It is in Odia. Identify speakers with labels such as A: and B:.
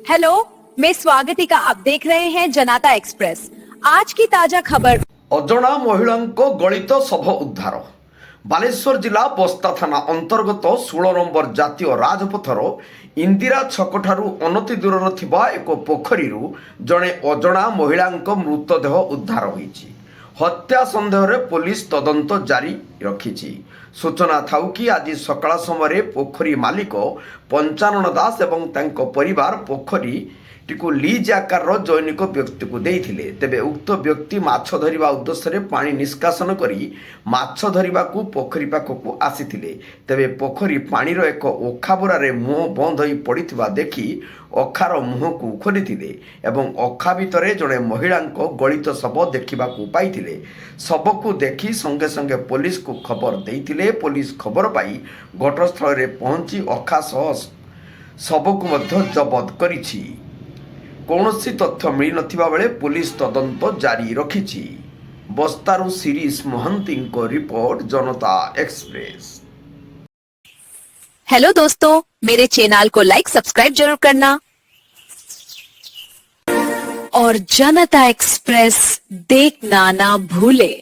A: हेलो, मैं स्वागतिका। आप देख रहे हैं जनता एक्सप्रेस। आज की ताजा खबर।
B: ଅଜଣା ମହିଳାଙ୍କ ଗଳିତ ଶବ ଉଦ୍ଧାର। ବାଲେଶ୍ୱର ଜିଲ୍ଲା ବସ୍ତା ଥାନା ଅନ୍ତର୍ଗତ 16 ନମ୍ବର ଜାତୀୟ ରାଜପଥର ଇନ୍ଦିରା ଛକଠାରୁ ଅନତି ଦୂରରେ ଥିବା ଏକ ପୋଖରୀରୁ ଜଣେ ଅଜଣା ମହିଳାଙ୍କ ମୃତଦେହ ଉଦ୍ଧାର ହୋଇଛି। ହତ୍ୟା ସନ୍ଦେହରେ ପୋଲିସ ତଦନ୍ତ ଜାରି ରଖିଛି। ସୂଚନା ଥାଉକି ଆଜି ସକାଳ ସମୟରେ ପୋଖରୀ ମାଲିକ ପଞ୍ଚାନନ ଦାସ ଏବଂ ତାଙ୍କ ପରିବାର ପୋଖରୀଟିକୁ ଲିଜ୍ ଆକାରର ଜୈନିକ ବ୍ୟକ୍ତିକୁ ଦେଇଥିଲେ। ତେବେ ଉକ୍ତ ବ୍ୟକ୍ତି ମାଛ ଧରିବା ଉଦ୍ଦେଶ୍ୟରେ ପାଣି ନିଷ୍କାସନ କରି ମାଛ ଧରିବାକୁ ପୋଖରୀ ପାଖକୁ ଆସିଥିଲେ। ତେବେ ପୋଖରୀ ପାଣିର ଏକ ଅଖାବୁରାରେ ମୁହଁ ବନ୍ଦ ହୋଇ ପଡ଼ିଥିବା ଦେଖି ଅଖାର ମୁହଁକୁ ଖୋଲିଥିଲେ ଏବଂ ଅଖା ଭିତରେ ଜଣେ ମହିଳାଙ୍କ ଗଳିତ ଶବ ଦେଖିବାକୁ ପାଇଥିଲେ। ଶବକୁ ଦେଖି ସଙ୍ଗେ ସଙ୍ଗେ ପୋଲିସକୁ ଖବର ଦେଇଥିଲେ। ପୋଲିସ ଖବର ପାଇ ଘଟଣାସ୍ଥଳରେ ପହଞ୍ଚି ଅଖା ସହ ଶବକୁ ମଧ୍ୟ ଜବତ କରିଛି। କୌଣସି ତଥ୍ୟ ମିଳିନଥିବା ବେଳେ पुलिस तदंत जारी रखिछि। बस्तारू शिरीष मोहंतीଙ୍କ रिपोर्ट जनता एक्सप्रेस।
A: हेलो दोस्तों, मेरे चैनल को लाइक सब्सक्राइब जरूर करना और जनता एक्सप्रेस देखना ना भूले।